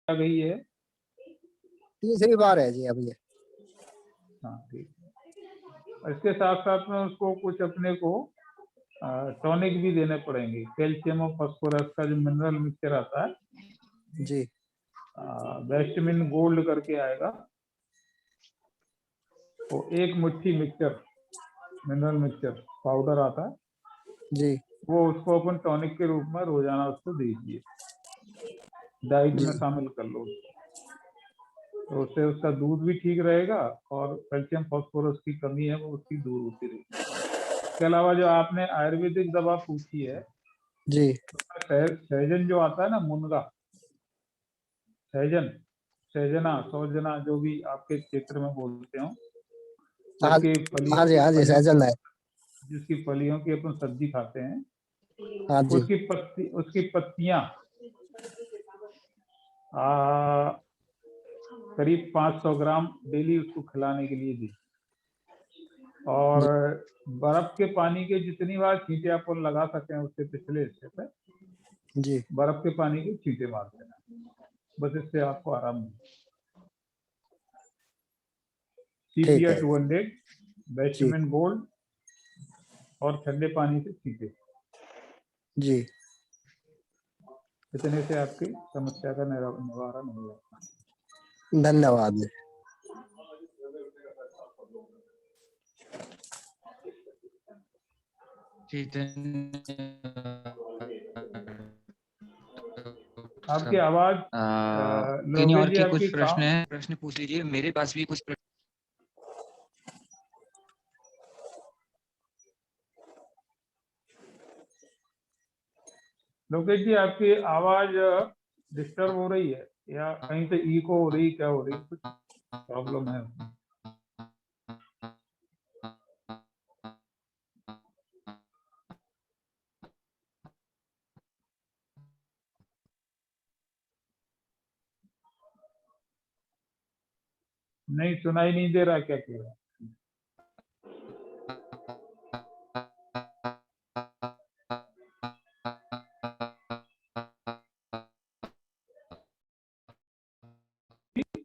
आ गई है? तीसरी बार है जी अभी ये। हाँ ठीक है। इसके साथ साथ में उसको कुछ अपने को टॉनिक भी देने पड़ेंगे। कैल्शियम और फास्फोरस का जो मिनरल मिक्सचर आता है जी, बेस्टमिन गोल्ड करके आएगा, वो एक मुट्ठी मिक्सचर, मिनरल मिक्सचर पाउडर आता है, जी, वो उसको अपन टॉनिक के रूप में रोजाना उसको दीजिए, डाइट जी, में शामिल कर लो। तो उससे उसका दूध भी ठीक रहेगा और कैल्शियम फास्फोरस की कमी है वो उसकी दूर होती रहेगी। इसके अलावा जो आपने आयुर्वेदिक दवा पूछी है, जी, सहजन जो आता है ना, मुनगा, सहजन, सहजना, सौजना, जो भी आपके क्षेत्र में बोलते हो, हाँ, जिसकी हाँ जी, हाँ जी, फलियों सहजन है। जिसकी फलियों की अपन सब्जी खाते हैं, हाँ जी, उसकी पत्तियां आ, करीब 500 ग्राम डेली उसको खिलाने के लिए दी। और जी, बर्फ के पानी के जितनी बार छींटे अपन लगा सकते हैं उससे पिछले हिस्से पे जी, बर्फ के पानी के छींटे मार देना, बस इससे आपको आराम मिलेगा। ठीक सीपिया है 200, जी, बेस्टमिन गोल्ड और ठंडे पानी से छींटे, जी, इतने से आपकी समस्या का निवारण हो जाएगा। धन्यवाद जी। जी धन्यवाद। आपकी आवाज किन्हीं और लोकेश जी, के आपकी कुछ प्रश्न है, प्रश्न पूछ लीजिए। मेरे पास भी कुछ प्रश्न। लोकेश जी आपकी आवाज डिस्टर्ब हो रही है या कहीं से इको हो रही, क्या हो रही, कुछ प्रॉब्लम है? नहीं सुनाई नहीं दे रहा, क्या कह रहा है?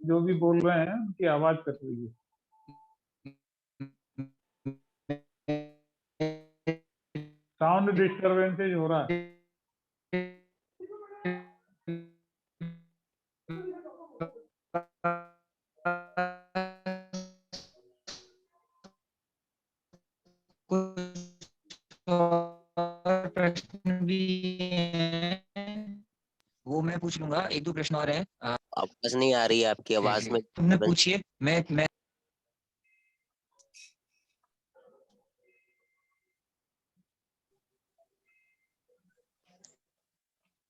जो भी बोल रहे हैं उनकी आवाज कट रही है। साउंड डिस्टरबेंसेज हो रहा है। प्रश्न भी हैं, वो मैं पूछ लूंगा। एक दो प्रश्न और है। आवाज नहीं आ रही है आपकी, आवाज में तुमने पूछिए। मैं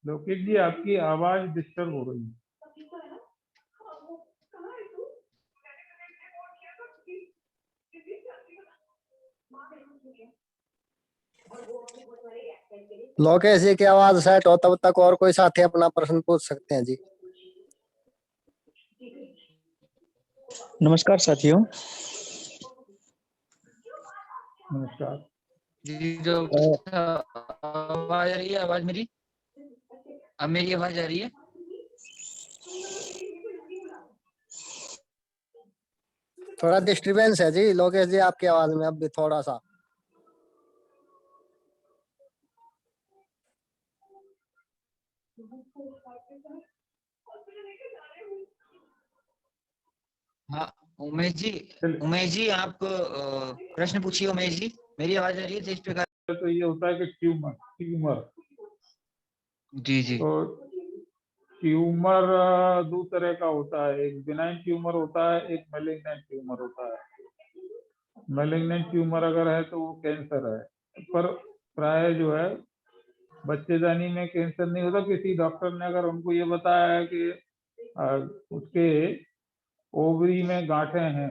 लोकेश जी आपकी आवाज डिस्टर्ब हो रही है। लोकेश जी की आवाज सेट हो तब तक और कोई साथी अपना प्रश्न पूछ सकते हैं जी। नमस्कार साथियों। नमस्कार जी, जो आवाज आ रही है, आवाज मेरी, अब मेरी आवाज आ रही है? थोड़ा डिस्टरबेंस है जी लोकेश जी आपकी आवाज में अब भी थोड़ा सा। हाँ उमेश जी आप प्रश्न पूछिए। उमेश जी, मेरी आवाज आ रही है तो इस प्रकार? तो ये होता है कि ट्यूमर जी जी। तो ट्यूमर दो तरह का होता है, एक बिनाइन ट्यूमर होता है, एक मैलिग्नेंट ट्यूमर होता है। मैलिग्नेंट ट्यूमर अगर है तो वो कैंसर है, पर प्राय जो है बच्चेदानी में कैंसर नहीं होता। किसी डॉक्टर ने अगर उनको ये बताया है कि उसके ओवरी में गांठें हैं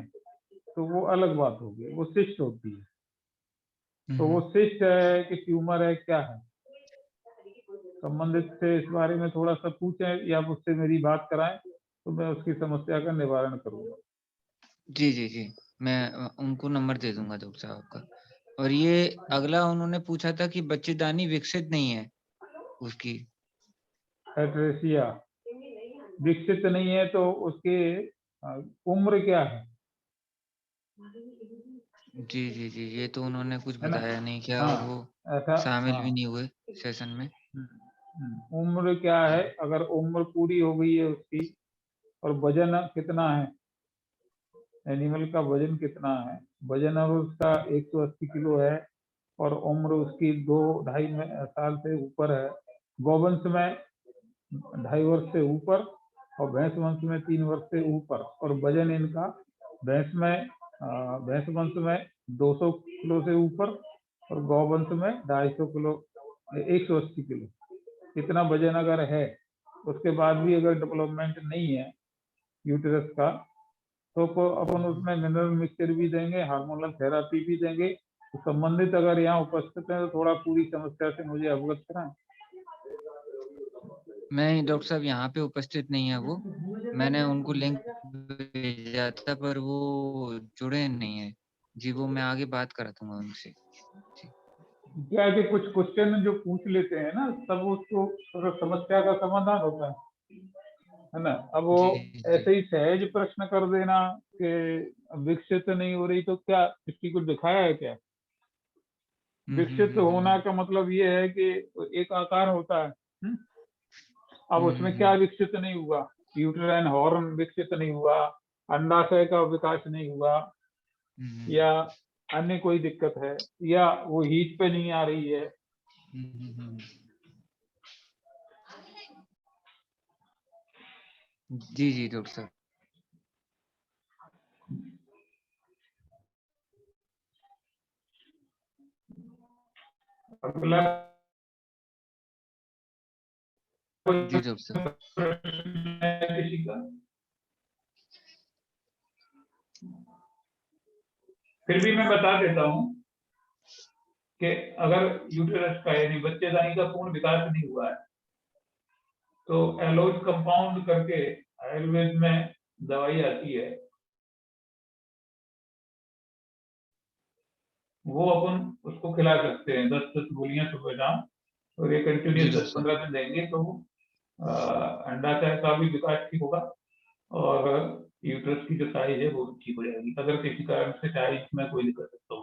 तो वो अलग बात होगी, वो सिस्ट होती है। तो वो सिस्ट है कि ट्यूमर है, क्या है, संबंधित से इस बारे में थोड़ा सा पूछें या मुझसे मेरी बात कराएं तो मैं उसकी समस्या का निवारण करूंगा। जी जी जी, मैं उनको नंबर दे दूंगा डॉक्टर साहब का। और ये अगला उन्होंने पूछा था कि बच्चेदानी विकसित नहीं है उसकी। एट्रेसिया, विकसित नहीं है तो उसकी उम्र क्या है जी जी जी, ये तो उन्होंने कुछ है ना? बताया नहीं क्या, हाँ, और वो ऐसा। शामिल हाँ। भी नहीं हुए सेशन में। उम्र क्या है, अगर उम्र पूरी हो गई है उसकी, और वजन कितना है, एनिमल का वजन कितना है, वजन अगर उसका 180 किलो है और उम्र उसकी 2-2.5 साल से ऊपर है, गौवंश में 2.5 वर्ष से ऊपर और भैंस वंश में 3 वर्ष से ऊपर, और वजन इनका भैंस वंश में 200 किलो से ऊपर और गौवंश में 250 किलो, 180 किलो, इतना वजन अगर है, उसके बाद भी अगर डेवलपमेंट नहीं है यूटेरस का, तो अपन उसमें मिनरल मिक्सचर भी देंगे, हार्मोनल थेरापी भी देंगे। तो संबंधित अगर यहाँ उपस्थित है तो थोड़ा पूरी समस्या से मुझे अवगत कराएं। नहीं डॉक्टर साहब, यहाँ पे उपस्थित नहीं है वो। मैंने उनको लिंक भेजा था पर वो जुड़े नहीं है जी। वो मैं आगे बात कराऊंगा उनसे जी। क्या है कि कुछ क्वेश्चन जो पूछ लेते हैं ना, तब उसको थोड़ा समस्या का समाधान होता है ना? अब वो जी जी। ऐसे ही सहज प्रश्न कर देना कि विकसित नहीं हो रही, तो क्या किसी को दिखाया है क्या? विकसित होना हम्म। का मतलब ये है कि एक आकार होता है। अब हम्म, उसमें क्या विकसित नहीं हुआ? यूटेराइन हॉर्न विकसित नहीं हुआ, अंडाशय का विकास नहीं हुआ, हम्म, या अन्य कोई दिक्कत है, या वो हीट पे नहीं आ रही है? हम्म। जी जी डॉक्टर साहब। अगला जी डॉक्टर साहब। प्रश्न है किसी का? फिर भी मैं बता देता हूँ कि अगर यूटेरस का यानी बच्चेदानी का पूर्ण विकास नहीं हुआ है, तो एलोज कंपाउंड करके आयुर्वेद में दवाई आती है, वो अपन उसको खिला सकते हैं। 10-10 गोलियां सुबह शाम, और ये जी कंटिन्यूस डॉक्टर साहब। 10-15 दिन देंगे तो अंडाशय का भी विकास ठीक होगा, और यूट्रस की जो साइज है वो भी ठीक हो जाएगी, अगर किसी कारण से साइज में कोई दिक्कत है तो।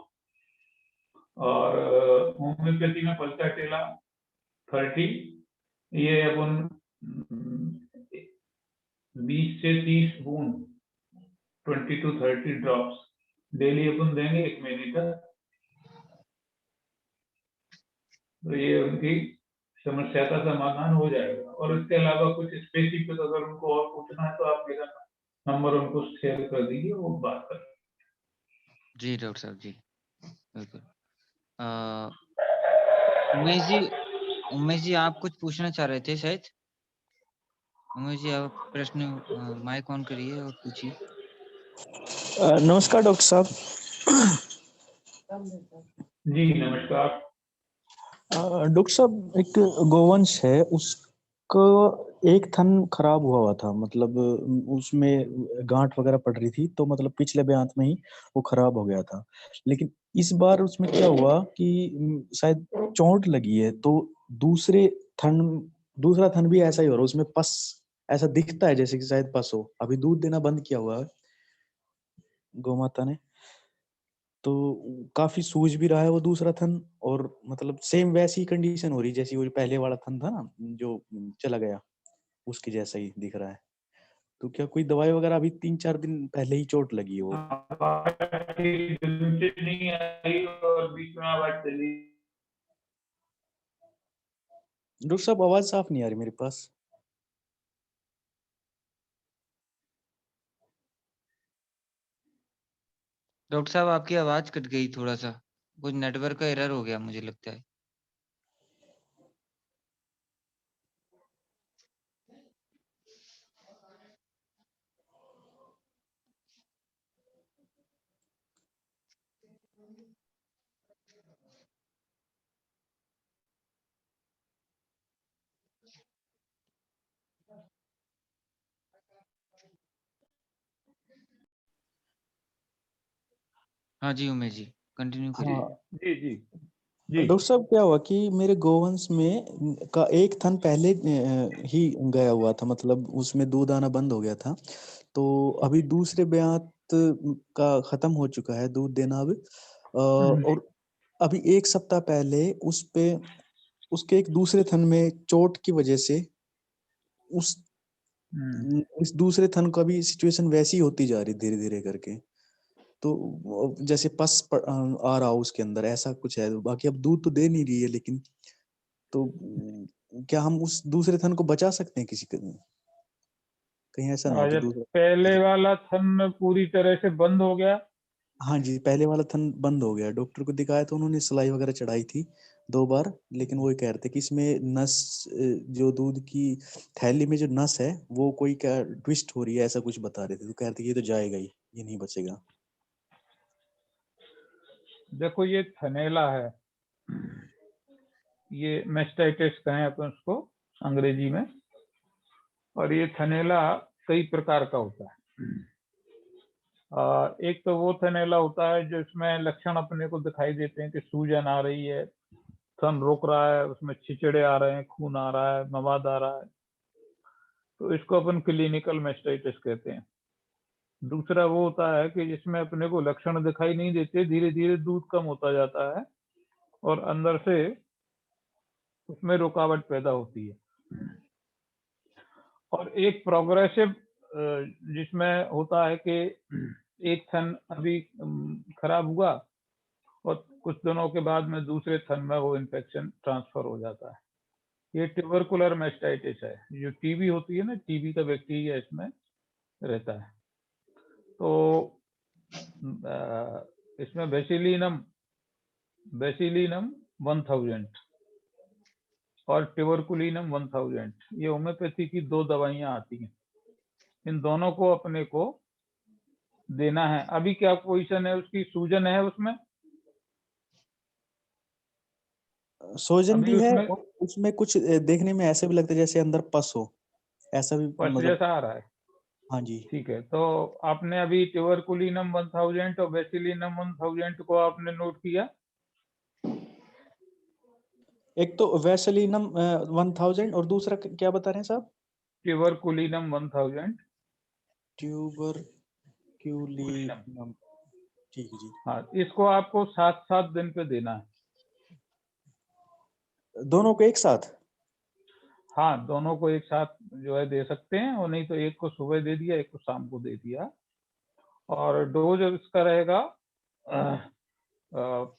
और होम्योपैथी में पल्साटेला 30, ये अपन 20 से 30 बूंद, 20 to 30 ड्रॉप्स डेली अपन देंगे 1 महीने तक। तो ये उनकी समस्या का समाधान हो जाएगा। और इसके अलावा कुछ स्पेसिफिक अगर उनको और पूछना है तो आप मेरा नंबर उनको शेयर कर दीजिए, वो बात कर। जी डॉक्टर साहब जी, बिल्कुल। उमेश जी, उमेश जी आप कुछ पूछना चाह रहे थे शायद। उमेश जी आप प्रश्न माइक ऑन करिए और पूछिए। नमस्कार डॉक्टर साहब। जी नमस्कार। डॉक्टर साहब, एक गोवंश है, उसको एक थन खराब हुआ था, मतलब उसमें गांठ वगैरह पड़ रही थी, तो मतलब पिछले ब्यांत में ही वो खराब हो गया था। लेकिन इस बार उसमें क्या हुआ कि शायद चोट लगी है, तो दूसरे थन दूसरा थन भी ऐसा ही हो रहा है, उसमें पस ऐसा दिखता है जैसे कि शायद पस हो। अभी दूध देना बंद किया हुआ है गौ माता ने, तो काफी सूज भी रहा है वो दूसरा थन, और मतलब सेम वैसी कंडीशन हो रही जैसी वो पहले वाला थन था ना जो चला गया, उसके जैसा ही दिख रहा है। तो क्या कोई दवाई वगैरह, अभी 3-4 दिन पहले ही चोट लगी है वो। नहीं आई और बीच में आवाज चली। डॉक्टर साहब आवाज साफ नहीं आ रही मेरे पास। डॉक्टर साहब आपकी आवाज कट गई थोड़ा सा, कुछ नेटवर्क का एरर हो गया मुझे लगता है। हाँ जी उमेश जी, कंटिन्यू करिए। हाँ जी जी। जी। डॉक्टर साहब क्या हुआ कि मेरे गोवंश में का एक थन पहले ही गया हुआ था, मतलब उसमें दूध आना बंद हो गया था। तो अभी दूसरे ब्यात का खत्म हो चुका है दूध देना अब। और अभी एक सप्ताह पहले उस पे उसके एक दूसरे थन में चोट की वजह से उस इस दूसरे थन का भी सिचुएशन वैसी होती जा रही धीरे धीरे करके। तो जैसे आ रहा हो उसके अंदर, ऐसा कुछ है। बाकी अब दूध तो दे नहीं रही है, लेकिन तो क्या हम उस दूसरे थन को बचा सकते हैं कहीं ऐसा ना हो कि जब दूसरा। पहले वाला थन पूरी तरह से बंद हो गया। हाँ जी, पहले वाला थन बंद हो गया। डॉक्टर को दिखाया तो उन्होंने सिलाई वगैरह चढ़ाई थी 2 बार, लेकिन वो कह रहे थे कि इसमें नस जो दूध की थैली में जो नस है वो कोई क्या ट्विस्ट हो रही है, ऐसा कुछ बता रहे थे। तो कह रहे थे ये तो जाएगा ही, ये नहीं बचेगा। देखो ये थनैला है, ये मेस्टाइटिस कहें अपन उसको अंग्रेजी में। और ये थनैला कई प्रकार का होता है। एक तो वो थनैला होता है जिसमें लक्षण अपने को दिखाई देते हैं कि सूजन आ रही है, थन रुक रहा है, उसमें छिचड़े आ रहे हैं, खून आ रहा है, मवाद आ रहा है, तो इसको अपन क्लिनिकल मेस्टाइटिस कहते हैं। दूसरा वो होता है कि जिसमें अपने को लक्षण दिखाई नहीं देते, धीरे धीरे दूध कम होता जाता है और अंदर से उसमें रुकावट पैदा होती है। और एक प्रोग्रेसिव जिसमें होता है कि एक थन अभी खराब हुआ और कुछ दिनों के बाद में दूसरे थन में वो इन्फेक्शन ट्रांसफर हो जाता है। ये ट्यूबरकुलर मेस्टाइटिस है। जो टीबी होती है ना, टीबी का बैक्टीरिया इसमें रहता है। तो इसमें बेसिलिनम 1000 और ट्यूबरकुलिनम 1000, ये होम्योपैथी की 2 दवाइयां आती हैं। इन दोनों को अपने को देना है। अभी क्या पोजीशन है उसकी? सूजन है उसमें, सोजन अभी भी है उसमें और उसमें कुछ देखने में ऐसे भी लगता है जैसे अंदर पस हो, ऐसा भी पस मतलब। जैसा आ रहा है। हाँ जी। ठीक है, तो आपने अभी ट्यूबरकुलिनम 1000 और बेसिलिनम 1000 को आपने नोट किया। एक तो वैसलीनम 1000 और दूसरा क्या बता रहे हैं साहब? ट्यूबरकुलिनम 1000। ट्यूबर कुलिनम, क्यूलिनम। ठीक है जी। हाँ, इसको आपको 7-7 दिन पे देना है। दोनों को एक साथ? हाँ, दोनों को एक साथ जो है दे सकते हैं, और नहीं तो एक को सुबह दे दिया, एक को शाम को दे दिया। और डोज इसका रहेगा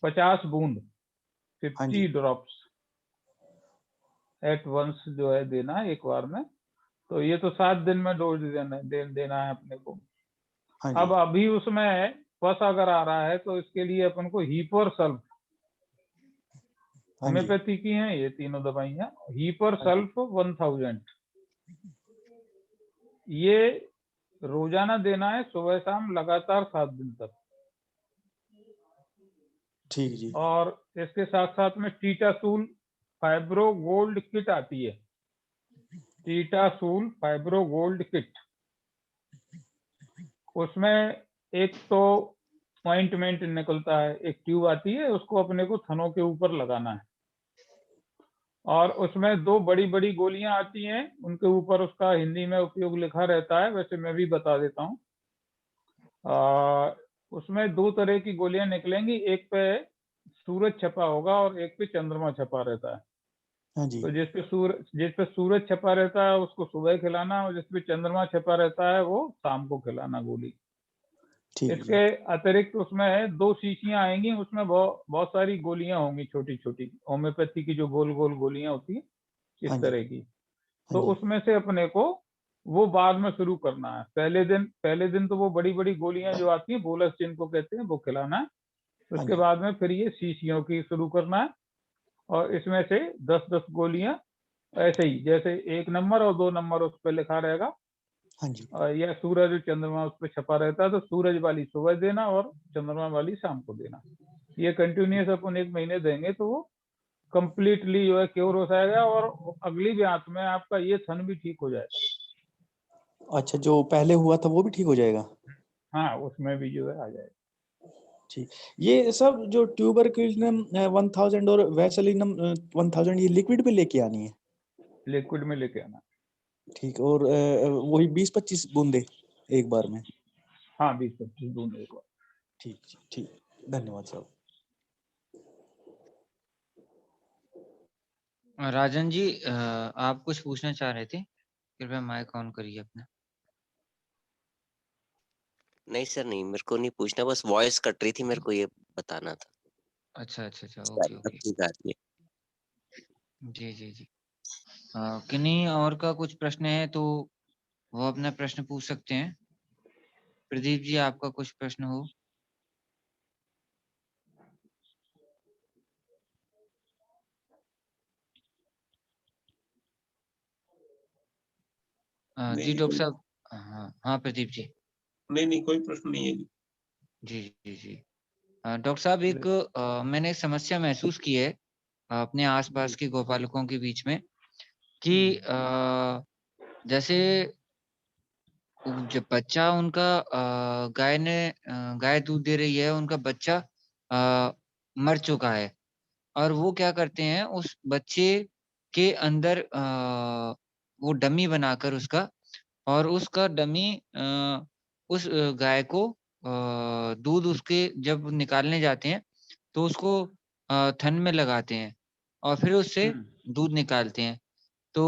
50 बूंद, हाँ 50 जी। ड्रॉप्स एट वंस जो है देना है एक बार में। तो ये तो 7 दिन में डोज देना है अपने को। हाँ जी। अब अभी उसमें पस अगर आ रहा है तो इसके लिए अपन को हीपर सल्फ, हाँ जी। होम्योपैथी की हैं ये तीनों दवाइयां, हीपर हाँ जी। सल्फ 1000, ये रोजाना देना है, सुबह शाम लगातार 7 दिन तक। ठीक जी। और इसके साथ साथ में टीटासूल फाइब्रो गोल्ड किट आती है, टीटासूल फाइब्रो गोल्ड किट। उसमें एक तो ऑइंटमेंट निकलता है, एक ट्यूब आती है, उसको अपने को थनों के ऊपर लगाना है। और उसमें 2 बड़ी बड़ी गोलियां आती हैं, उनके ऊपर उसका हिंदी में उपयोग लिखा रहता है, वैसे मैं भी बता देता हूँ। उसमें 2 तरह की गोलियां निकलेंगी, एक पे सूरज छपा होगा और एक पे चंद्रमा छपा रहता है। हाँ जी। तो जिस पे सूरज छपा रहता है उसको सुबह खिलाना, और जिस पे चंद्रमा छपा रहता है वो शाम को खिलाना गोली। ठीक जी। इसके अतिरिक्त उसमें 2 शीशियां आएंगी, उसमें बहुत सारी गोलियां होंगी, छोटी छोटी होम्योपैथी की जो गोल गोल गोलियां होती है हाँ इस जी। तरह की। हाँ तो जी। उसमें से अपने को वो बाद में शुरू करना है। पहले दिन तो वो बड़ी बड़ी गोलियां जो आती हैं, बोलस जिनको कहते हैं, वो खिलाना है। हाँ उसके जी। बाद में फिर ये शीशियों की शुरू करना है, और इसमें से 10-10 गोलियां ऐसे ही, जैसे 1 नंबर और 2 नंबर उस पर लिखा रहेगा, हाँ जी। या सूरज चंद्रमा उस पर छपा रहता है, तो सूरज वाली सुबह देना और चंद्रमा वाली शाम को देना। ये कंटिन्यूस अपन 1 महीने देंगे तो वो कंप्लीटली जो है क्योर हो जाएगा, और अगली ब्यात में आपका ये थन भी ठीक हो जाएगा। अच्छा, जो पहले हुआ था वो भी ठीक हो जाएगा? हाँ, उसमें भी जो है आ जाएगा। ठीक, ये सब जो ट्यूबरक्यूलिनम 1000 और वैसेलिनम 1000 ये लिक्विड में लेके आनी है? लिक्विड में लेके आना। ठीक, और वही 20-25 बूंदे एक बार में? हाँ, 20-25 बूंद एक बार। ठीक, ठीक, धन्यवाद साहब। राजन जी, आप कुछ पूछना चाह रहे थे? कृपया माइक ऑन करिए अपना। नहीं सर, नहीं, मेरे को नहीं पूछना, बस वॉइस कट रही थी, मेरे को ये बताना था। अच्छा, ओके अब ओके। ठीक आ रही है। जी जी जी। किन्हीं और का कुछ प्रश्न है तो वो अपना प्रश्न पूछ सकते हैं। प्रदीप जी, आपका कुछ प्रश्न हो? जी डॉक्टर साहब। हाँ हाँ प्रदीप जी। नहीं, कोई प्रश्न नहीं है जी। जी जी जी। डॉक्टर साहब, एक मैंने एक समस्या महसूस की है अपने आसपास के गौपालकों के बीच में कि जैसे जब बच्चा उनका गाय दूध दे रही है, उनका बच्चा मर चुका है और वो क्या करते हैं उस बच्चे के अंदर वो डमी बनाकर उसका, और उसका डमी उस गाय को दूध उसके जब निकालने जाते हैं तो उसको थन में लगाते हैं और फिर उससे दूध निकालते हैं। तो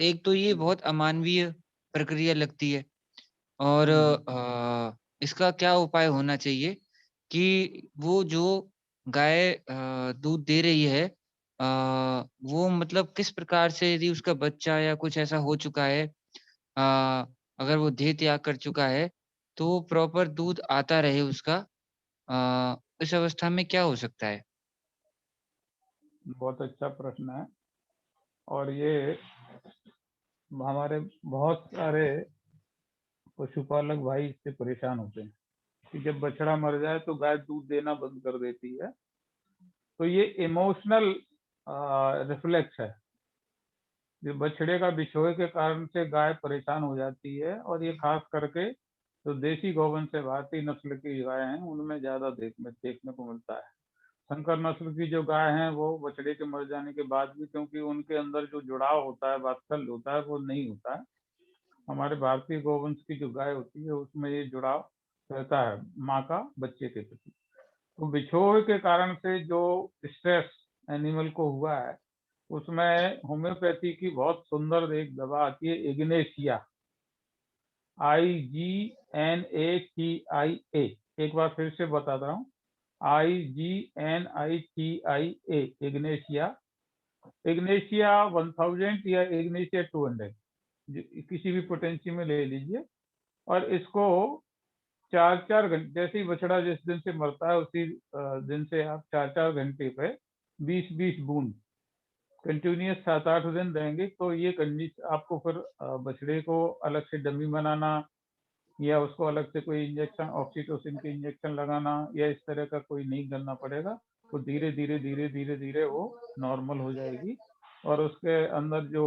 एक तो ये बहुत अमानवीय प्रक्रिया लगती है, और इसका क्या उपाय होना चाहिए कि वो जो गाय दूध दे रही है वो मतलब किस प्रकार से, यदि उसका बच्चा या कुछ ऐसा हो चुका है, अगर वो देह त्याग कर चुका है, तो वो प्रॉपर दूध आता रहे उसका, इस अवस्था में क्या हो सकता है? बहुत अच्छा प्रश्न है। और ये हमारे बहुत सारे पशुपालक भाई इससे परेशान होते हैं कि जब बछड़ा मर जाए तो गाय दूध देना बंद कर देती है। तो ये इमोशनल रिफ्लेक्स है। ये बछड़े का बिछोए के कारण से गाय परेशान हो जाती है, और ये खास करके जो देसी गौवंश से भारतीय नस्ल की गाय हैं उनमें ज्यादा देखने को मिलता है। संकर नस्ल की जो गाय हैं वो बछड़े के मर जाने के बाद भी, क्योंकि उनके अंदर जो जुड़ाव होता है, वात्सल्य होता है, वो नहीं होता है। हमारे भारतीय गौवंश की जो गाय होती है उसमें ये जुड़ाव रहता है माँ का बच्चे के प्रति। तो बिछोह के कारण से जो स्ट्रेस एनिमल को हुआ है, उसमें होम्योपैथी की बहुत सुंदर एक दवा आती है, इग्नेशिया, IGNATIA। एक बार फिर से बताता हूँ, IGNITIA, इग्नेशिया। इग्नेशिया 1000 या इग्नेशिया 200 किसी भी पोटेंसी में ले लीजिए, और इसको 4-4 घंटे, जैसे ही बछड़ा जिस दिन से मरता है उसी दिन से आप 4-4 घंटे पे 20-20 बूंद कंटिन्यूस 7-8 दिन देंगे, तो ये कंडीशन आपको फिर बछड़े को अलग से डमी बनाना या उसको अलग से कोई इंजेक्शन, ऑक्सीटोसिन के इंजेक्शन लगाना या इस तरह का कोई नहीं करना पड़ेगा। तो धीरे धीरे धीरे धीरे धीरे वो नॉर्मल हो जाएगी, और उसके अंदर जो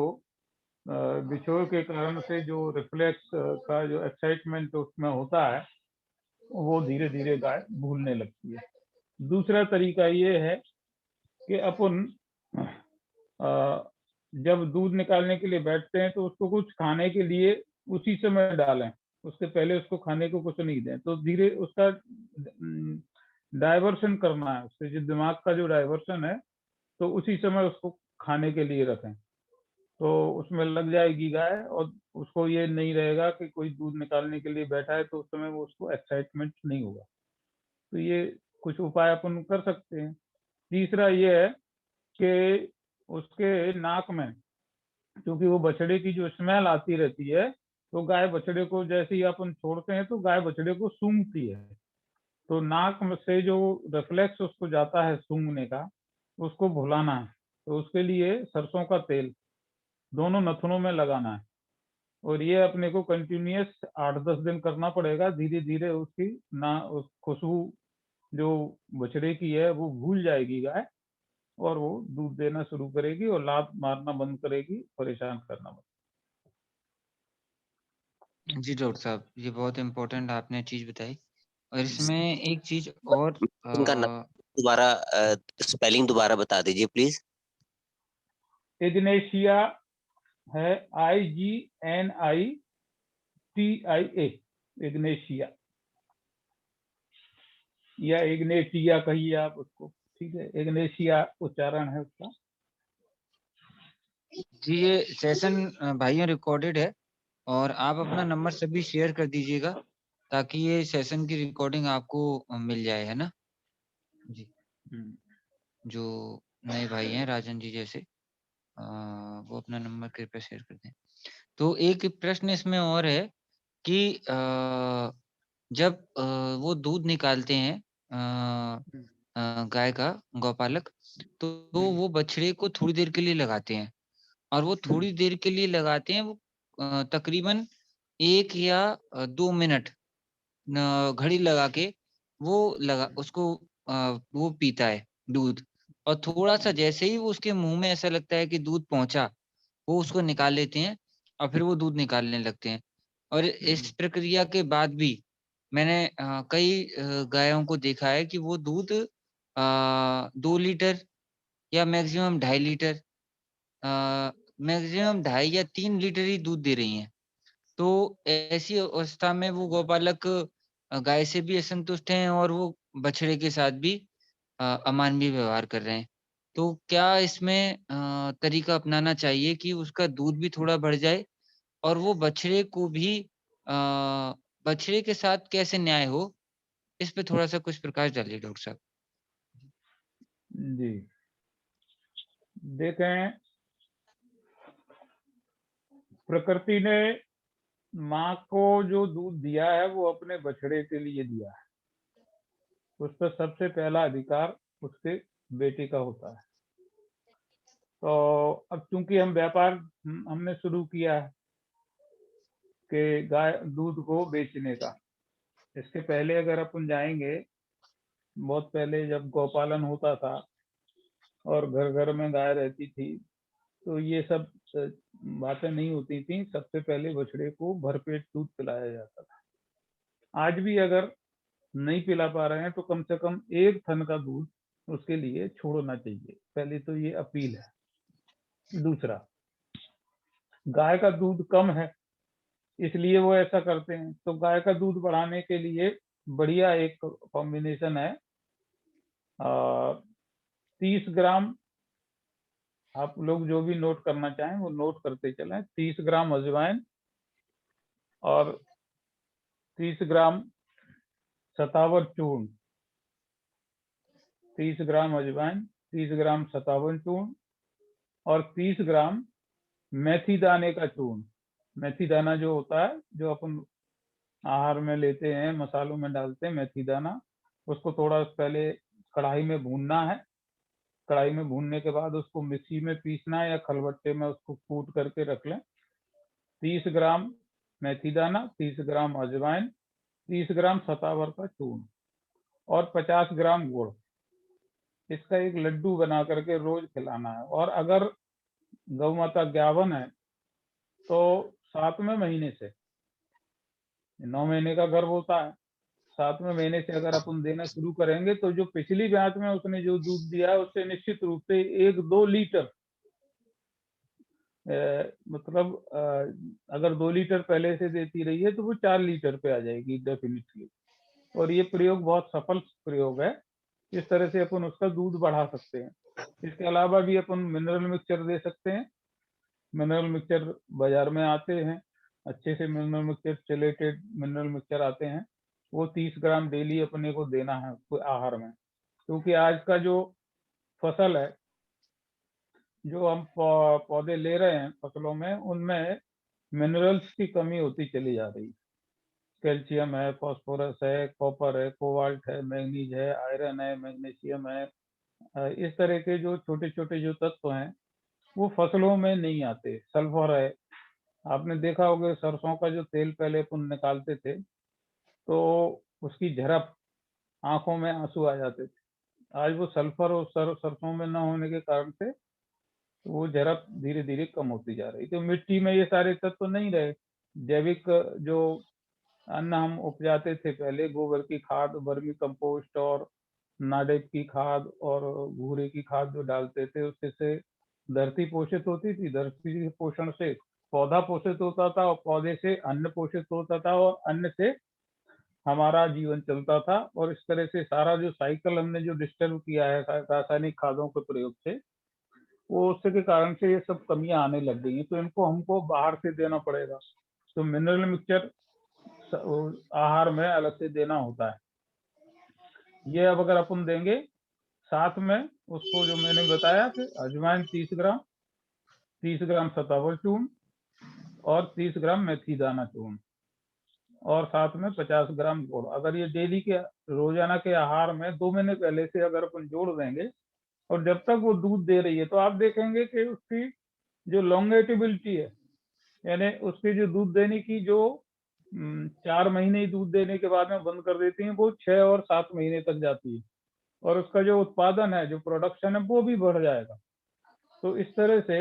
बिछोह के कारण से जो रिफ्लेक्स का जो एक्साइटमेंट उसमें होता है वो धीरे धीरे गाय भूलने लगती है। दूसरा तरीका ये है कि अपन जब दूध निकालने के लिए बैठते हैं तो उसको कुछ खाने के लिए उसी समय डालें, उसके पहले उसको खाने को कुछ नहीं दें। तो धीरे उसका डाइवर्शन करना है, उससे जो दिमाग का जो डाइवर्शन है, तो उसी समय उसको खाने के लिए रखें, तो उसमें लग जाएगी गाय, और उसको ये नहीं रहेगा कि कोई दूध निकालने के लिए बैठा है, तो उस समय वो उसको एक्साइटमेंट नहीं होगा। तो ये कुछ उपाय अपन कर सकते हैं। तीसरा ये है कि उसके नाक में, क्योंकि वो बछड़े की जो स्मेल आती रहती है, तो गाय बछड़े को जैसे ही अपन छोड़ते हैं तो गाय बछड़े को सूंघती है, तो नाक में से जो रिफ्लेक्स उसको जाता है सूंघने का, उसको भुलाना है। तो उसके लिए सरसों का तेल दोनों नथुनों में लगाना है, और ये अपने को कंटिन्यूस 8-10 दिन करना पड़ेगा। धीरे धीरे उसकी ना उस खुशबू जो बछड़े की है वो भूल जाएगी गाय, और वो दूध देना शुरू करेगी और लात मारना बंद करेगी, परेशान करना बंद। जी डॉक्टर साहब, ये बहुत इम्पोर्टेंट आपने चीज बताई। और इसमें एक चीज और इनका नाम दोबारा स्पेलिंग दोबारा बता दीजिए प्लीज। इग्नेशिया है IGNITIA, इग्नेशिया या इग्नेटिया कहिए आप उसको, ठीक है, इग्नेशिया उच्चारण है उसका। जी ये सेशन भाइयों रिकॉर्डेड है और आप अपना नंबर सभी शेयर कर दीजिएगा ताकि ये सेशन की रिकॉर्डिंग आपको मिल जाए, है ना जी। जो नए भाई हैं राजन जी जैसे वो अपना नंबर कृपया शेयर कर दें। तो एक प्रश्न इसमें और है कि जब वो दूध निकालते हैं गाय का गौपालक, तो वो बछड़े को थोड़ी देर के लिए लगाते हैं और वो थोड़ी देर के लिए लगाते हैं, वो तकरीबन 1 या 2 मिनट घड़ी लगा के वो उसको वो पीता है दूध, और थोड़ा सा जैसे ही वो उसके मुंह में ऐसा लगता है कि दूध पहुंचा, वो उसको निकाल लेते हैं और फिर वो दूध निकालने लगते हैं। और इस प्रक्रिया के बाद भी मैंने कई गायों को देखा है कि वो दूध 2 लीटर या मैक्सिमम 2.5 लीटर, मैक्सिमम 2.5 या 3 लीटर ही दूध दे रही हैं। तो ऐसी अवस्था में वो गौपालक गाय से भी असंतुष्ट हैं और वो बछड़े के साथ भी अमानवीय व्यवहार कर रहे हैं। तो क्या इसमें तरीका अपनाना चाहिए कि उसका दूध भी थोड़ा बढ़ जाए और वो बछड़े को भी बछड़े के साथ कैसे न्याय हो, इस पे थोड़ा सा कुछ प्रकाश डालिए डॉक्टर साहब। जी देखें, प्रकृति ने माँ को जो दूध दिया है वो अपने बछड़े के लिए दिया है, उस पर सबसे पहला अधिकार उसके बेटे का होता है। तो अब चूंकि हम व्यापार हमने शुरू किया है कि गाय दूध को बेचने का, इसके पहले अगर अपन जाएंगे, बहुत पहले जब गौपालन होता था और घर घर में गाय रहती थी, तो ये सब बातें नहीं होती थी। सबसे पहले बछड़े को भरपेट दूध पिलाया जाता था। आज भी अगर नहीं पिला पा रहे हैं तो कम से कम 1 थन का दूध उसके लिए छोड़ना चाहिए, पहले तो ये अपील है। दूसरा, गाय का दूध कम है इसलिए वो ऐसा करते हैं, तो गाय का दूध बढ़ाने के लिए बढ़िया एक कॉम्बिनेशन है। 30 ग्राम, आप लोग जो भी नोट करना चाहें वो नोट करते चलें। 30 ग्राम अजवाइन और 30 ग्राम सतावर चूर्ण, 30 ग्राम अजवाइन, 30 ग्राम सतावन चूर्ण और 30 ग्राम मेथी दाने का चूर्ण। मेथी दाना जो होता है, जो अपन आहार में लेते हैं, मसालों में डालते हैं, मेथी दाना, उसको थोड़ा पहले कढ़ाई में भूनना है। कढ़ाई में भूनने के बाद उसको मिक्सी में पीसना है या खलबट्टे में उसको कूट करके रख लें। 30 ग्राम मेथी दाना, 30 ग्राम अजवाइन, 30 ग्राम सतावर का चूर्ण और 50 ग्राम गुड़, इसका एक लड्डू बना करके रोज खिलाना है। और अगर गौ माता ज्ञावन है तो 7वें महीने से, 9 महीने का गर्भ होता है, 7वें महीने से अगर अपन देना शुरू करेंगे तो जो पिछली ब्यात में उसने जो दूध दिया है उससे निश्चित रूप से 1-2 लीटर, मतलब अगर 2 लीटर पहले से देती रही है तो वो 4 लीटर पे आ जाएगी डेफिनेटली। और ये प्रयोग बहुत सफल प्रयोग है, इस तरह से अपन उसका दूध बढ़ा सकते हैं। इसके अलावा भी अपन मिनरल मिक्सचर दे सकते हैं। मिनरल मिक्सचर बाजार में आते हैं, अच्छे से mineral mixture, chelated mineral mixture आते हैं, वो 30 ग्राम डेली अपने को देना है आहार में। क्योंकि आज का जो फसल है, जो हम पौधे ले रहे हैं फसलों में, उनमें मिनरल्स की कमी होती चली जा रही है। कैल्शियम है, फास्फोरस है, कॉपर है, कोबाल्ट है, मैग्नीज है, आयरन है, मैग्नीशियम है, इस तरह के जो छोटे छोटे जो तत्व हैं वो फसलों में नहीं आते। सल्फर है, आपने देखा होगा सरसों का जो तेल पहले अपन निकालते थे तो उसकी झरप, आंखों में आंसू आ जाते थे। आज वो सल्फर और सरसों में न होने के कारण से वो झरप धीरे धीरे कम होती जा रही। तो मिट्टी में ये सारे तत्व नहीं रहे। जैविक जो अन्न हम उपजाते थे पहले, गोबर की खाद, वर्मी कंपोस्ट और नाडेप की खाद और भूरे की खाद जो डालते थे, उससे से धरती पोषित होती थी। धरती के पोषण से पौधा पोषित होता था और पौधे से अन्न पोषित होता था और अन्न से हमारा जीवन चलता था। और इस तरह से सारा जो साइकिल हमने जो डिस्टर्ब किया है रासायनिक खादों के प्रयोग से, वो उसके कारण से ये सब कमियां आने लग गई हैं। तो इनको हमको बाहर से देना पड़ेगा। तो मिनरल मिक्सचर आहार में अलग से देना होता है। ये अब अगर अपन देंगे, साथ में उसको जो मैंने बताया कि अजवाइन 30 ग्राम सतावर चूर्ण और 30 ग्राम मेथी दाना चूर्ण और साथ में 50 ग्राम गुड़। अगर ये डेली के रोजाना के आहार में 2 महीने पहले से अगर अपन जोड़ देंगे और जब तक वो दूध दे रही है, तो आप देखेंगे कि उसकी जो लॉन्गेटिबिलिटी है, यानी उसकी जो दूध देने की जो 4 महीने ही दूध देने के बाद में बंद कर देती है, वो 6 और 7 महीने तक जाती है और उसका जो उत्पादन है, जो प्रोडक्शन है, वो भी बढ़ जाएगा। तो इस तरह से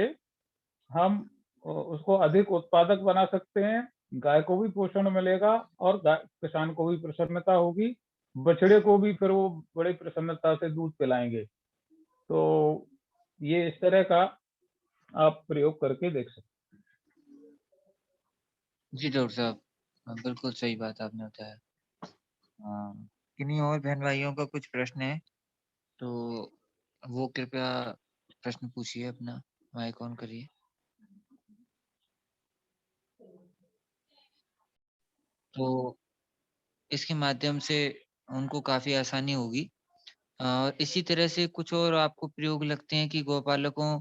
हम उसको अधिक उत्पादक बना सकते हैं, गाय को भी पोषण मिलेगा और किसान को भी प्रसन्नता होगी, बछड़े को भी फिर वो बड़ी प्रसन्नता से दूध पिलाएंगे। तो ये इस तरह का आप प्रयोग करके देख सकते जी डॉक्टर साहब, बिल्कुल सही बात आपने बताया। हाँ, किन्हीं और बहन भाइयों का कुछ प्रश्न है तो वो कृपया प्रश्न पूछिए, अपना माइक ऑन करिए। तो इसके माध्यम से उनको काफी आसानी होगी। और इसी तरह से कुछ और आपको प्रयोग लगते हैं कि गौपालकों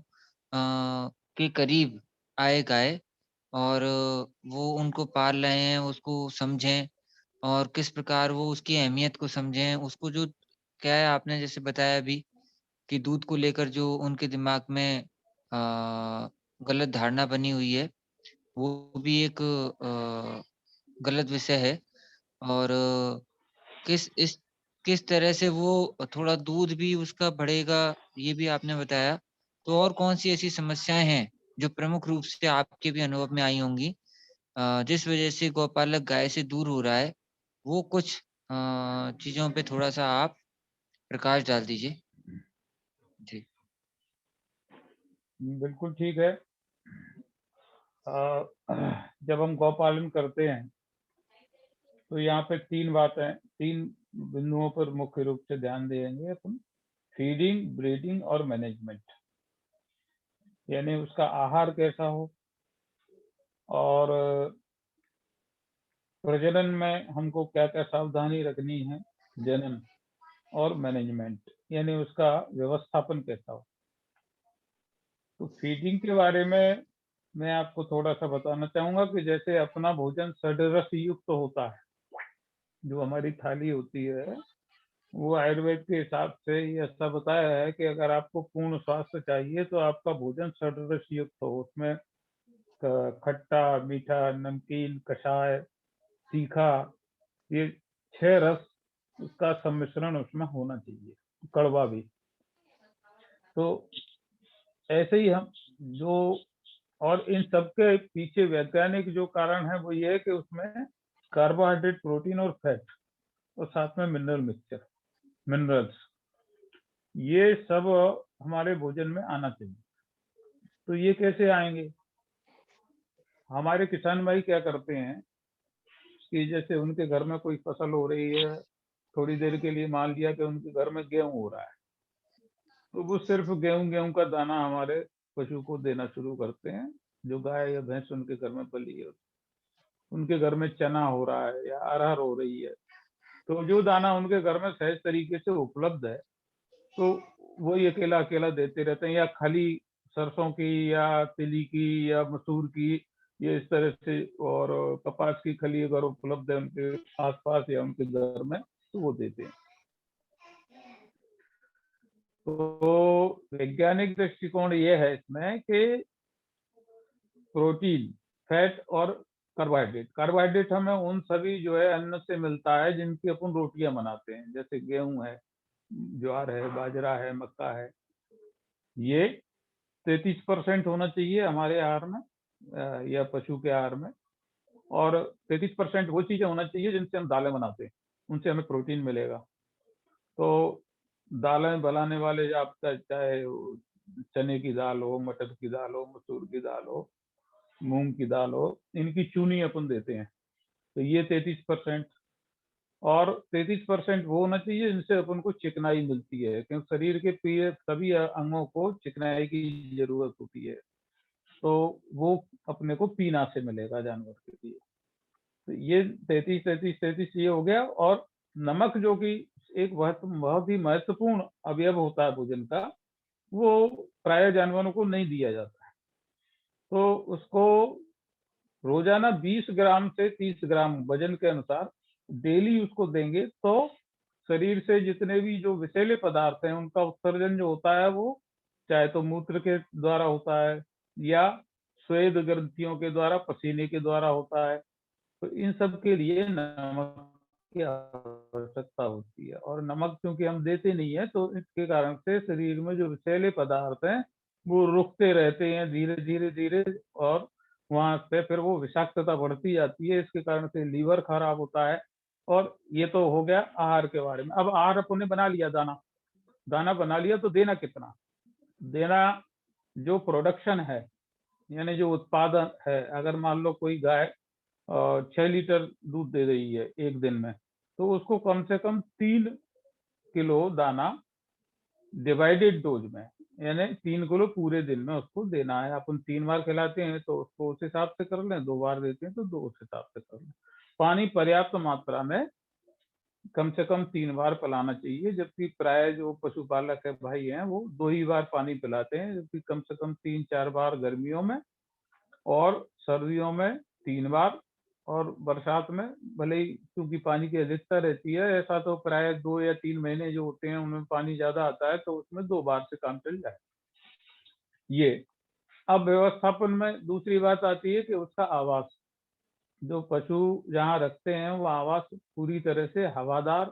के करीब आए गाय और वो उनको पाल रहे हैं, उसको समझें और किस प्रकार वो उसकी अहमियत को समझें, उसको जो क्या है आपने जैसे बताया अभी कि दूध को लेकर जो उनके दिमाग में गलत धारणा बनी हुई है, वो भी एक गलत विषय है। और किस किस तरह से वो थोड़ा दूध भी उसका बढ़ेगा, ये भी आपने बताया। तो और कौन-सी ऐसी समस्याएँ हैं, जो प्रमुख रूप से आपके भी अनुभव में आई होंगी, जिस वजह से गौपालक गाय से दूर हो रहा है? वो कुछ चीज़ों पे थोड़ा-सा आप प्रकाश डाल दीजिए। जी। बिल्कुल ठीक है। जब हम गौपालन करते हैं तो यहाँ पे 3 बिंदुओं पर मुख्य रूप से ध्यान देंगे अपन। फीडिंग, ब्रीडिंग और मैनेजमेंट, यानी उसका आहार कैसा हो और प्रजनन में हमको क्या क्या सावधानी रखनी है, जनन और मैनेजमेंट, यानी उसका व्यवस्थापन कैसा हो। तो फीडिंग के बारे में मैं आपको थोड़ा सा बताना चाहूंगा कि जैसे अपना भोजन षड्रस युक्त होता है, जो हमारी थाली होती है, वो आयुर्वेद के हिसाब से ये ऐसा बताया है कि अगर आपको पूर्ण स्वास्थ्य चाहिए तो आपका भोजन षड्रस युक्त हो। उसमें खट्टा, मीठा, नमकीन, कषाय, तीखा, ये 6 रस का सम्मिश्रण उसमें होना चाहिए, कड़वा भी। तो ऐसे ही हम जो, और इन सबके पीछे वैज्ञानिक जो कारण है वो ये है कि उसमें कार्बोहाइड्रेट, प्रोटीन और फैट और साथ में मिनरल्स, ये सब हमारे भोजन में आना चाहिए। तो ये कैसे आएंगे? हमारे किसान भाई क्या करते हैं कि जैसे उनके घर में कोई फसल हो रही है, थोड़ी देर के लिए मान लिया कि उनके घर में गेहूं हो रहा है, तो वो सिर्फ गेहूं का दाना हमारे पशु को देना शुरू करते हैं, जो गाय या भैंस उनके घर में पली है। उनके घर में चना हो रहा है या अरहर हो रही है, तो जो दाना उनके घर में सहज तरीके से उपलब्ध है, तो वही अकेला अकेला देते रहते हैं। या खली सरसों की या तिली की या मसूर की, ये इस तरह से, और कपास की खली अगर उपलब्ध है उनके आसपास या उनके घर में, तो वो देते हैं। तो वैज्ञानिक दृष्टिकोण ये है इसमें कि प्रोटीन, फैट और कार्बोहाइड्रेट हमें उन सभी जो है अन्न से मिलता है जिनकी अपन रोटियां बनाते हैं, जैसे गेहूं है, ज्वार है, बाजरा है, मक्का है। ये 33% होना चाहिए हमारे आहार में या पशु के आहार में। और 33% वो चीजें होना चाहिए जिनसे हम दालें बनाते हैं, उनसे हमें प्रोटीन मिलेगा। तो दालें बनाने वाले आपका चाहे वो चने की दाल हो, मटर की दाल हो, मसूर की दाल हो, मूंग की दाल हो, इनकी चूनी अपन देते हैं। तो ये 33%, और 33% वो होना चाहिए जिनसे अपन को चिकनाई मिलती है, क्योंकि शरीर के सभी अंगों को चिकनाई की जरूरत होती है। तो वो अपने को पीना से मिलेगा जानवर के लिए। तो ये 33 ये हो गया। और नमक जो कि एक बहुत ही महत्वपूर्ण अवयव होता है भोजन का, वो प्राय जानवरों को नहीं दिया जाता है। तो उसको रोजाना 20 ग्राम से 30 ग्राम वजन के अनुसार डेली उसको देंगे, तो शरीर से जितने भी जो विषैले पदार्थ हैं उनका उत्सर्जन जो होता है वो चाहे तो मूत्र के द्वारा होता है या स्वेद ग्रंथियों के द्वारा, पसीने के द्वारा होता है। तो इन सब के लिए नमक की आवश्यकता होती है। और नमक क्योंकि हम देते नहीं है, तो इसके कारण से शरीर में जो विषैले पदार्थ हैं वो रुकते रहते हैं धीरे धीरे धीरे, और वहां से फिर वो विषाक्तता बढ़ती जाती है। इसके कारण से लीवर खराब होता है। और ये तो हो गया आहार के बारे में। अब आहार अपन ने बना लिया, दाना बना लिया, तो देना कितना देना? जो प्रोडक्शन है यानी जो उत्पादन है, अगर मान लो कोई गाय 6 लीटर दूध दे रही है एक दिन में, तो उसको कम से कम 3 किलो दाना डिवाइडेड डोज में, यानी 3 किलो पूरे दिन में उसको देना है। अपन 3 बार खिलाते हैं तो उसको उस हिसाब से कर लें, 2 बार देते हैं तो 2 उस हिसाब से कर लें। पानी पर्याप्त मात्रा में कम से कम 3 बार पिलाना चाहिए, जबकि प्राय जो पशुपालक है भाई हैं वो 2 ही बार पानी पिलाते हैं, जबकि कम से कम 3-4 बार गर्मियों में, और सर्दियों में 3 बार, और बरसात में भले ही क्योंकि पानी की अधिकता रहती है, ऐसा तो प्राय 2 या 3 महीने जो होते हैं उनमें पानी ज्यादा आता है, तो उसमें 2 बार से काम चल जाए। ये अब व्यवस्थापन में दूसरी बात आती है कि उसका आवास, जो पशु जहाँ रखते हैं वो आवास पूरी तरह से हवादार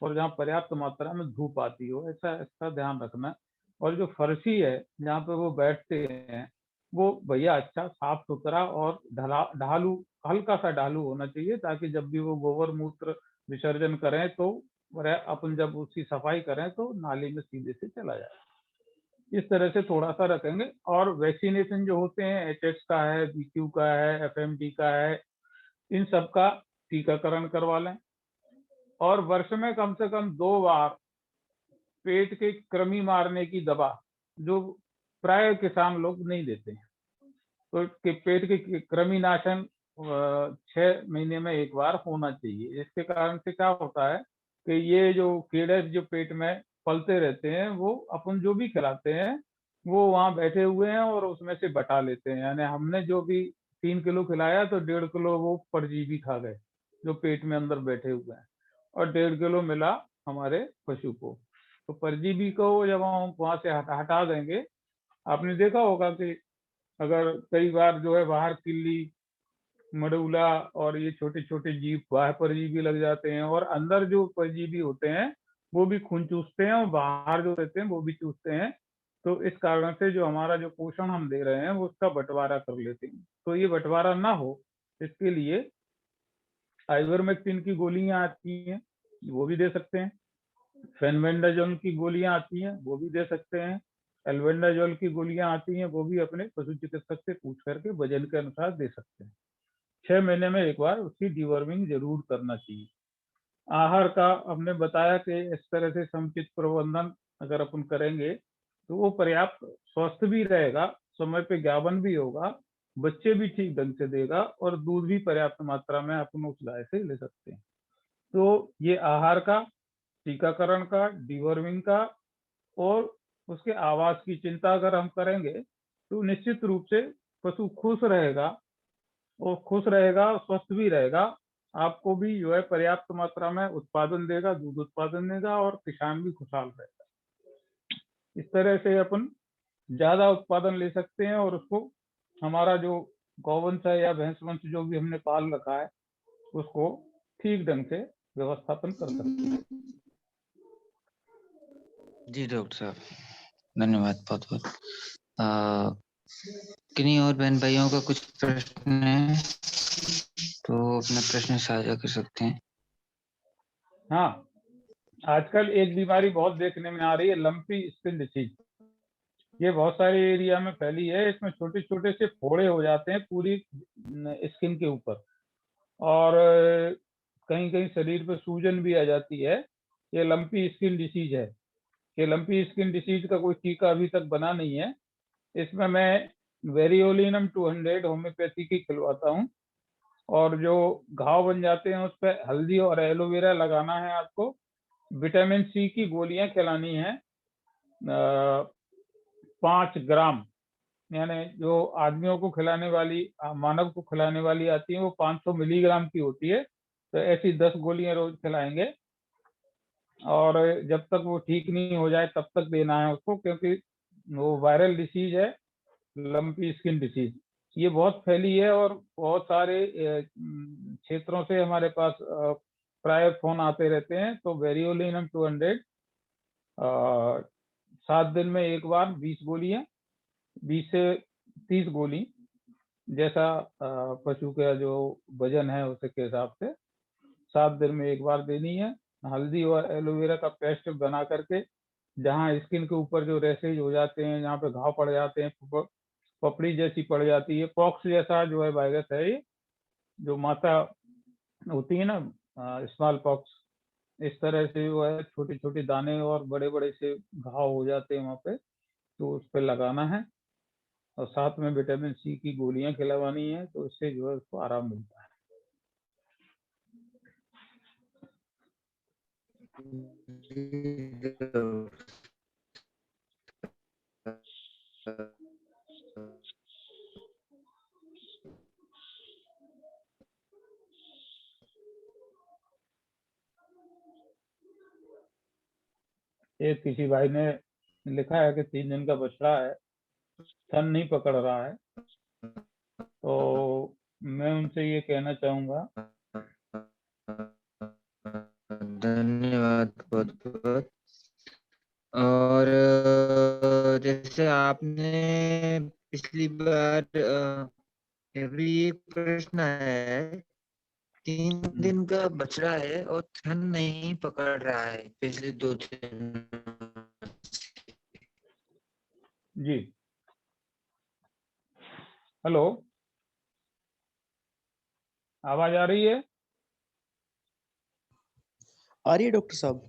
और जहाँ पर्याप्त मात्रा में धूप आती हो, ऐसा इसका ध्यान रखना। और जो फर्शी है जहाँ पे वो बैठते हैं वो भैया अच्छा साफ सुथरा और ढालू, हल्का सा ढालू होना चाहिए, ताकि जब भी वो गोबर मूत्र विसर्जन करें तो अपन जब उसकी सफाई करें तो नाली में सीधे से चला जाए। इस तरह से थोड़ा सा रखेंगे। और वैक्सीनेशन जो होते हैं, एचएक्स का है, बीक्यू का है, एफएमडी का है, इन सब का टीकाकरण करवा लें। और वर्ष में कम से कम 2 बार पेट के कृमि मारने की दवा, जो प्राय किसान लोग नहीं देते हैं, तो पेट के कृमि नाशन 6 महीने में 1 बार होना चाहिए। इसके कारण से क्या होता है कि ये जो कीड़े जो पेट में पलते रहते हैं वो अपन जो भी खिलाते हैं वो वहां बैठे हुए हैं और उसमें से बटा लेते हैं। यानी हमने जो भी 3 किलो खिलाया तो 1.5 किलो वो परजीवी खा गए जो पेट में अंदर बैठे हुए हैं, और 1.5 किलो मिला हमारे पशु को। तो परजीवी को जब हम वहां से हटा देंगे, आपने देखा होगा कि अगर कई बार जो है बाहर किल्ली, मडूला और ये छोटे छोटे जीव बाहर परजीवी लग जाते हैं, और अंदर जो परजीवी होते हैं वो भी खून चूसते हैं और बाहर जो रहते हैं वो भी चूसते हैं। तो इस कारण से जो हमारा जो पोषण हम दे रहे हैं वो उसका बंटवारा कर लेते हैं। तो ये बंटवारा ना हो इसके लिए आइवरमेक्टिन की गोलियां आती हैं, वो भी दे सकते हैं। फेनबेंडाजोल की गोलियां आती हैं, वो भी दे सकते हैं। एल्बेंडाजोल की गोलियां आती हैं, वो भी अपने पशु चिकित्सक से पूछ करके वजन के अनुसार दे सकते हैं। 6 महीने में 1 बार उसकी डिवर्मिंग जरूर करना चाहिए। आहार का हमने बताया कि इस तरह से समुचित प्रबंधन अगर अपन करेंगे तो वो पर्याप्त स्वस्थ भी रहेगा, समय पे ज्ञापन भी होगा, बच्चे भी ठीक ढंग से देगा, और दूध भी पर्याप्त मात्रा में अपन उस गाय से ले सकते हैं। तो ये आहार का, टीकाकरण का, डिवर्मिंग का और उसके आवास की चिंता अगर हम करेंगे तो निश्चित रूप से पशु खुश रहेगा, और स्वस्थ भी रहेगा। आपको भी जो है पर्याप्त मात्रा में उत्पादन देगा, दूध उत्पादन देगा, और किसान भी खुशहाल रहेगा। इस तरह से अपन ज्यादा उत्पादन ले सकते हैं, और उसको हमारा जो गौवंश है या भैंस वंश जो भी हमने पाल रखा है उसको ठीक ढंग से व्यवस्थापन कर सकते हैं। जी डॉक्टर साहब, धन्यवाद बहुत बहुत। किन्हीं और बहन भाइयों का कुछ प्रश्न है? तो अपना प्रश्न साझा कर सकते हैं। हाँ, आजकल एक बीमारी बहुत देखने में आ रही है, लंपी स्किन डिसीज। ये बहुत सारे एरिया में फैली है। इसमें छोटे छोटे से फोड़े हो जाते हैं पूरी स्किन के ऊपर, और कहीं कहीं शरीर पे सूजन भी आ जाती है। ये लंपी स्किन डिसीज है। ये लंपी स्किन डिसीज का कोई टीका अभी तक बना नहीं है। इसमें मैं वेरियोलिनम 200 होम्योपैथी की खिलवाता हूँ, और जो घाव बन जाते हैं उस पर हल्दी और एलोवेरा लगाना है आपको। विटामिन सी की गोलियां खिलानी है 5 ग्राम, यानी जो आदमियों को खिलाने वाली, मानव को खिलाने वाली आती है वो 500 मिलीग्राम की होती है। तो ऐसी 10 गोलियां रोज खिलाएंगे, और जब तक वो ठीक नहीं हो जाए तब तक देना है उसको, क्योंकि वो वायरल डिसीज है, लंपी स्किन डिसीज। ये बहुत फैली है, और बहुत सारे क्षेत्रों से हमारे पास प्राय फोन आते रहते हैं। तो वेरियोलिनम 200 7 दिन में एक बार 20 गोलियां, 20 से 30 गोली, जैसा पशु का जो वजन है उसके हिसाब से 7 दिन में एक बार देनी है। हल्दी और एलोवेरा का पेस्ट बना करके, जहाँ स्किन के ऊपर जो रैसेज हो जाते हैं, जहाँ पे घाव पड़ जाते हैं, पपड़ी जैसी पड़ जाती है, पॉक्स जैसा जो है वायरस है ये, जो माता होती है ना, स्मॉल पॉक्स, इस तरह से वो है, छोटे छोटे दाने और बड़े बड़े से घाव हो जाते हैं वहाँ पे। तो उस पे लगाना है, और साथ में विटामिन सी की गोलियां खिलवानी है, तो इससे जो है उसको आराम मिलता है। ये किसी भाई ने लिखा है कि 3 दिन का बछड़ा है, स्तन नहीं पकड़ रहा है। तो मैं उनसे ये कहना चाहूंगा, धन्यवाद बहुत बहुत। और जैसे आपने पिछली बार अभी एक प्रश्न है, 3 दिन का बछड़ा है और थन नहीं पकड़ रहा है पिछले 2 दिन जी हेलो, आवाज आ रही है? आ रही है डॉक्टर साहब?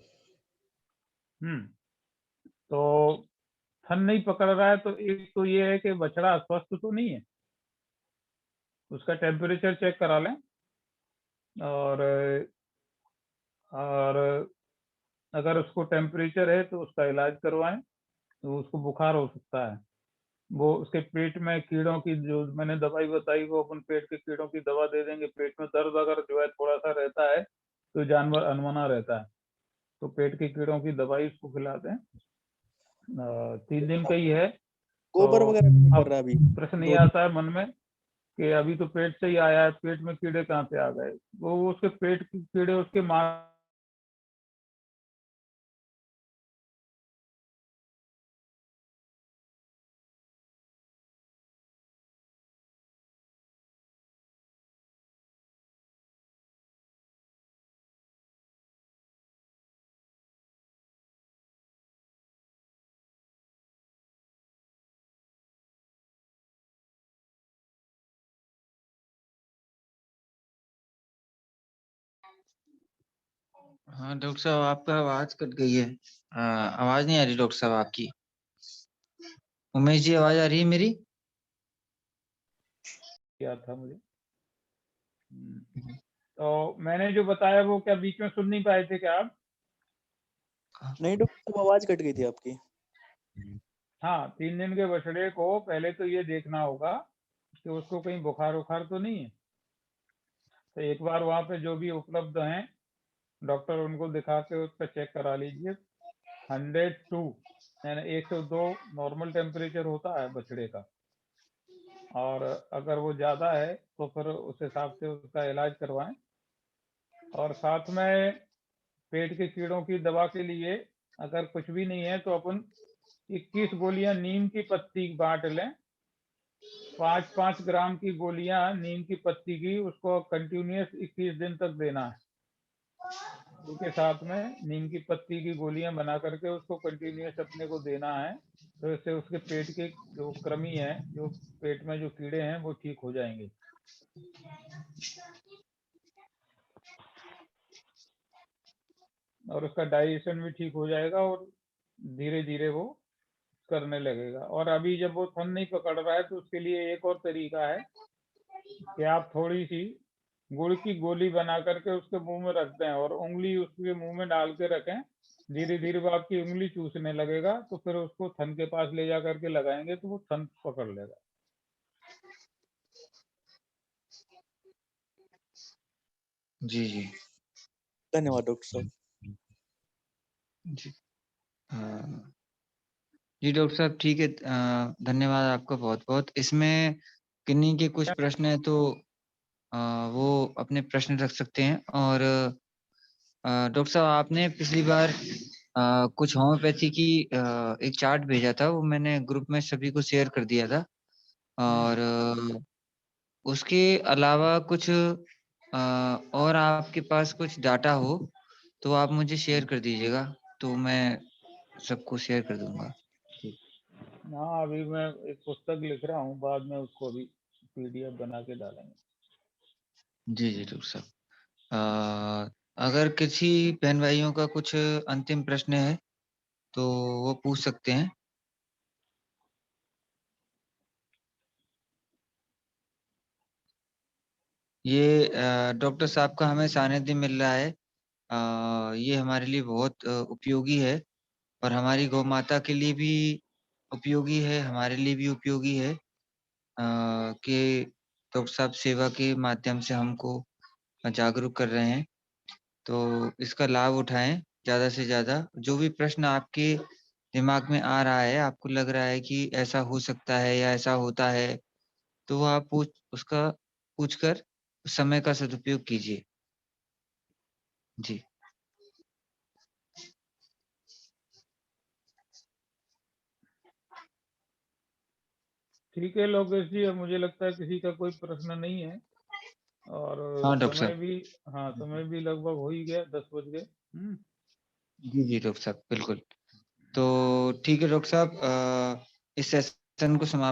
तो थन नहीं पकड़ रहा है, तो एक तो ये है कि बछड़ा अस्वस्थ तो नहीं है, उसका टेम्परेचर चेक करा लें। और और अगर उसको टेम्परेचर है तो उसका इलाज करवाएं। तो उसको बुखार हो सकता है, वो उसके पेट में कीड़ों की, जो मैंने दवाई बताई, वो अपन पेट के कीड़ों की दवा दे देंगे। पेट में दर्द अगर जो है थोड़ा सा रहता है तो जानवर अनमना रहता है, तो पेट के कीड़ों की दवाई उसको खिला दें। 3 दिन का ही है। तो गोबर वगैरह नहीं कर अब रहा अभी प्रश्न ये 2 दिन? आता है मन में कि अभी तो पेट से ही आया है, पेट में कीड़े कहाँ से आ गए? वो उसके पेट के कीड़े उसके मां हाँ डॉक्टर साहब, आपका आवाज कट गई है। आवाज नहीं आ रही डॉक्टर साहब आपकी। उमेश जी, आवाज आ रही है मेरी? क्या था मुझे। तो मैंने जो बताया वो क्या बीच में सुन नहीं पाए थे क्या आप? नहीं डॉक्टर साहब, आवाज कट गई थी आपकी। हाँ, 3 दिन के बछड़े को पहले तो ये देखना होगा कि उसको कहीं बुखार उखार तो नहीं है। तो एक बार वहाँ पे जो भी उपलब्ध हैं डॉक्टर, उनको दिखा के उसका चेक करा लीजिए। 102 यानी 102 नॉर्मल टेम्परेचर होता है बछड़े का, और अगर वो ज्यादा है तो फिर उस हिसाब से उसका इलाज करवाएं। और साथ में पेट के कीड़ों की दवा के लिए अगर कुछ भी नहीं है तो अपन 21 गोलियां नीम की पत्ती बांट लें, 5-5 ग्राम की गोलियां नीम की पत्ती की, उसको कंटिन्यूअस 21 दिन तक देना है। उसके साथ में नीम की पत्ती की गोलियां बना करके उसको कंटिन्यूअस अपने को देना है। तो इससे उसके पेट के जो कृमि है, जो पेट में जो कीड़े हैं, वो ठीक हो जाएंगे। और उसका डाइजेशन भी ठीक हो जाएगा और धीरे धीरे वो करने लगेगा। और अभी जब वो थन नहीं पकड़ रहा है तो उसके लिए एक और तरीका है कि आप थोड़ी सी गुड़ की गोली बना करके उसके मुंह में रख दें और उंगली उसके मुंह में डाल के रखें। धीरे धीरे वो आपकी उंगली चूसने लगेगा, तो फिर उसको थन के पास ले जा करके लगाएंगे तो वो थन पकड़ लेगा। जी जी धन्यवाद डॉक्टर साहब। जी जी डॉक्टर साहब, ठीक है। धन्यवाद आपका बहुत बहुत। इसमें किन्हीं के कुछ प्रश्न है तो वो अपने प्रश्न रख सकते हैं। और डॉक्टर साहब, आपने पिछली बार कुछ होम्योपैथी की एक चार्ट भेजा था, वो मैंने ग्रुप में सभी को शेयर कर दिया था। और उसके अलावा कुछ और आपके पास कुछ डाटा हो तो आप मुझे शेयर कर दीजिएगा, तो मैं सबको शेयर कर दूंगा। हाँ, अभी मैं एक पुस्तक लिख रहा हूँ, बाद में उसको अभी PDF बना के डालेंगे। जी जी डॉक्टर साहब, अगर किसी बहन भाइयों का कुछ अंतिम प्रश्न है तो वो पूछ सकते हैं। ये डॉक्टर साहब का हमें सानिध्य मिल रहा है, ये हमारे लिए बहुत उपयोगी है और हमारी गौ माता के लिए भी उपयोगी है, हमारे लिए भी उपयोगी है कि डॉक्टर साहब सेवा के माध्यम से हमको जागरूक कर रहे हैं। तो इसका लाभ उठाएं ज़्यादा से ज़्यादा। जो भी प्रश्न आपके दिमाग में आ रहा है, आपको लग रहा है कि ऐसा हो सकता है या ऐसा होता है, तो वो आप उसका पूछकर समय का सदुपयोग कीजिए। जी। ठीक है लोकेश जी, अब मुझे लगता है किसी का कोई प्रश्न नहीं है। और हाँ डॉक्टर समय साहब। भी, हाँ समय भी लगभग हो ही गया, 10 बज गए। जी जी डॉक्टर साहब, बिल्कुल। तो ठीक है डॉक्टर साहब, इस सेशन को समाप्त